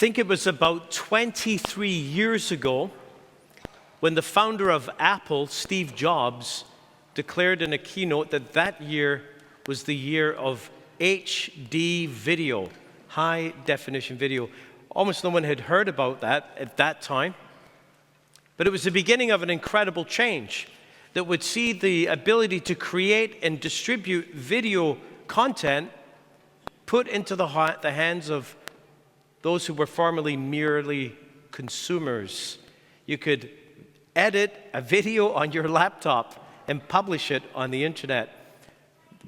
think it was about 23 years ago when the founder of Apple, Steve Jobs, declared in a keynote that that year was the year of HD video, high definition video. Almost no one had heard about that at that time. But it was the beginning of an incredible change that would see the ability to create and distribute video content put into the hands of those who were formerly merely consumers. You could edit a video on your laptop and publish it on the internet.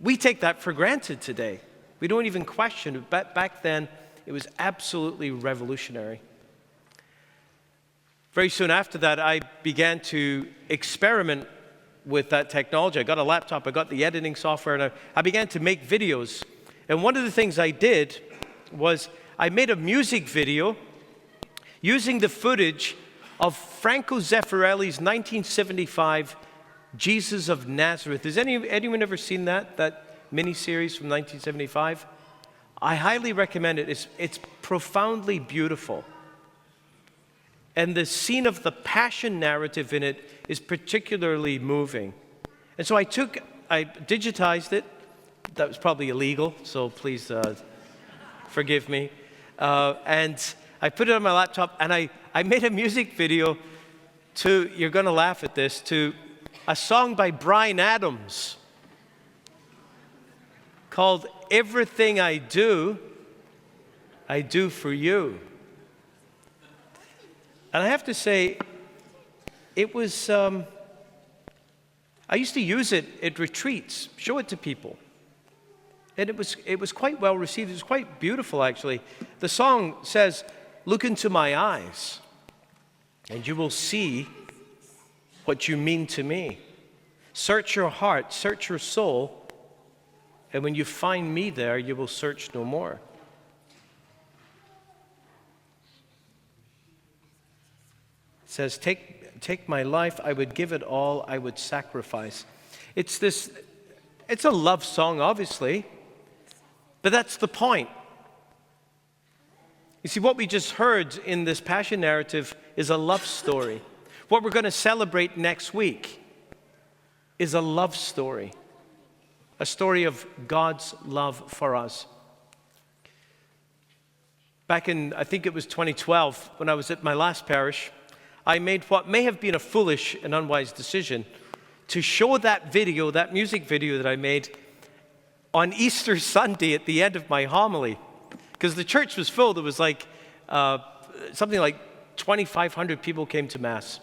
We take that for granted today. We don't even question it, but back then it was absolutely revolutionary. Very soon after that, I began to experiment with that technology. I got a laptop, I got the editing software, and I began to make videos. And one of the things I did was I made a music video using the footage of Franco Zeffirelli's 1975 Jesus of Nazareth. Has anyone ever seen that miniseries from 1975? I highly recommend it. It's profoundly beautiful. And the scene of the passion narrative in it is particularly moving. And so I digitized it. That was probably illegal, so please forgive me. And I put it on my laptop, and I made a music video to, you're going to laugh at this, to a song by Bryan Adams called Everything I Do for You. And I have to say, it was, I used to use it at retreats, show it to people. And it was quite well received. It was quite beautiful, actually. The song says, "Look into my eyes, and you will see what you mean to me. Search your heart, search your soul, and when you find me there, you will search no more." It says, take my life, I would give it all, I would sacrifice. It's a love song, obviously, but that's the point. You see, what we just heard in this passion narrative is a love story. What we're going to celebrate next week is a love story, a story of God's love for us. Back in, I think it was 2012, when I was at my last parish, I made what may have been a foolish and unwise decision to show that video, that music video that I made, on Easter Sunday at the end of my homily. Because the church was full. There was something like 2,500 people came to Mass.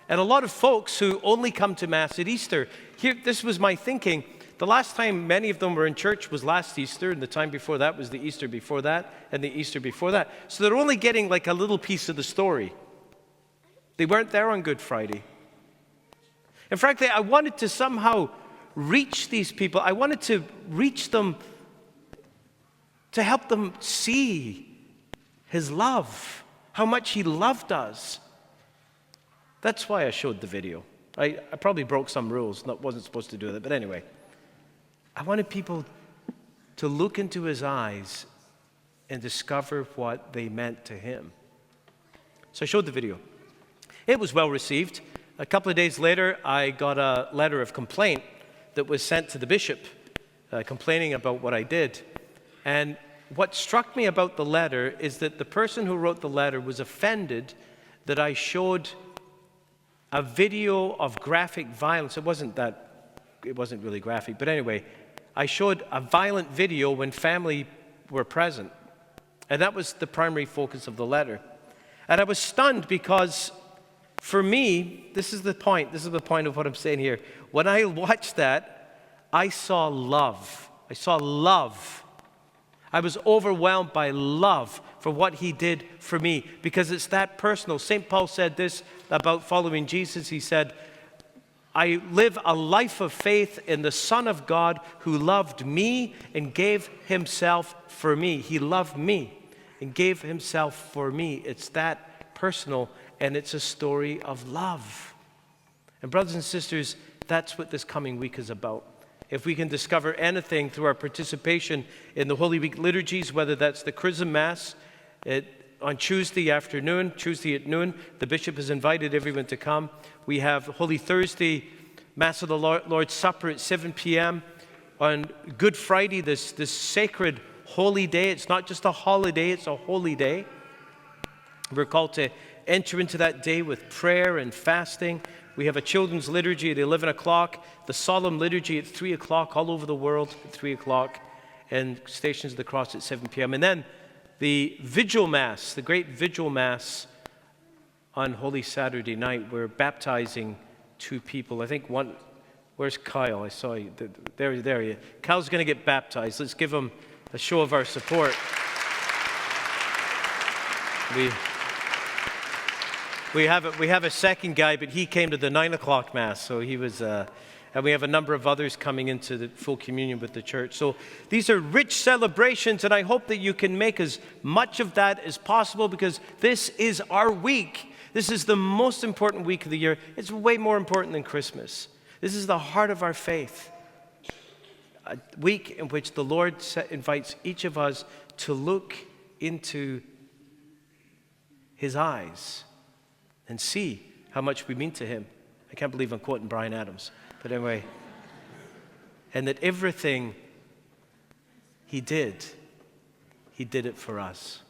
And a lot of folks who only come to Mass at Easter. This was my thinking. The last time many of them were in church was last Easter, and the time before that was the Easter before that, and the Easter before that. So they're only getting like a little piece of the story. They weren't there on Good Friday. And frankly, I wanted to somehow reach these people. I wanted to reach them to help them see His love, how much He loved us. That's why I showed the video. I probably broke some rules, wasn't supposed to do that, but anyway. I wanted people to look into His eyes and discover what they meant to Him. So I showed the video. It was well received. A couple of days later, I got a letter of complaint that was sent to the bishop, complaining about what I did. And what struck me about the letter is that the person who wrote the letter was offended that I showed a video of graphic violence. It wasn't really graphic, but anyway, I showed a violent video when family were present. And that was the primary focus of the letter. And I was stunned because, for me, this is the point of what I'm saying here. When I watched that, I saw love. I saw love. I was overwhelmed by love for what He did for me, because it's that personal. St. Paul said this about following Jesus. He said, I live a life of faith in the Son of God who loved me and gave Himself for me. He loved me and gave Himself for me. It's that personal, and it's a story of love. And brothers and sisters, that's what this coming week is about. If we can discover anything through our participation in the Holy Week liturgies, whether that's the Chrism Mass, on Tuesday afternoon, Tuesday at noon, the bishop has invited everyone to come. We have Holy Thursday, Mass of the Lord's Supper at 7 p.m. On Good Friday, this sacred holy day. It's not just a holiday, it's a holy day. We're called to enter into that day with prayer and fasting. We have a children's liturgy at 11 o'clock, the solemn liturgy at 3 o'clock all over the world at 3 o'clock, and Stations of the Cross at 7 p.m. And then the Vigil Mass, the great Vigil Mass on Holy Saturday night. We're baptizing 2 people. I think one, where's Kyle? I saw you. There he is. Kyle's going to get baptized. Let's give him a show of our support. We have a second guy, but he came to the 9 o'clock Mass, so he was, and we have a number of others coming into the full communion with the church. So these are rich celebrations, and I hope that you can make as much of that as possible, because this is our week. This is the most important week of the year. It's way more important than Christmas. This is the heart of our faith. A week in which the Lord invites each of us to look into His eyes and see how much we mean to Him. I can't believe I'm quoting Bryan Adams, but anyway. And that everything He did it for us.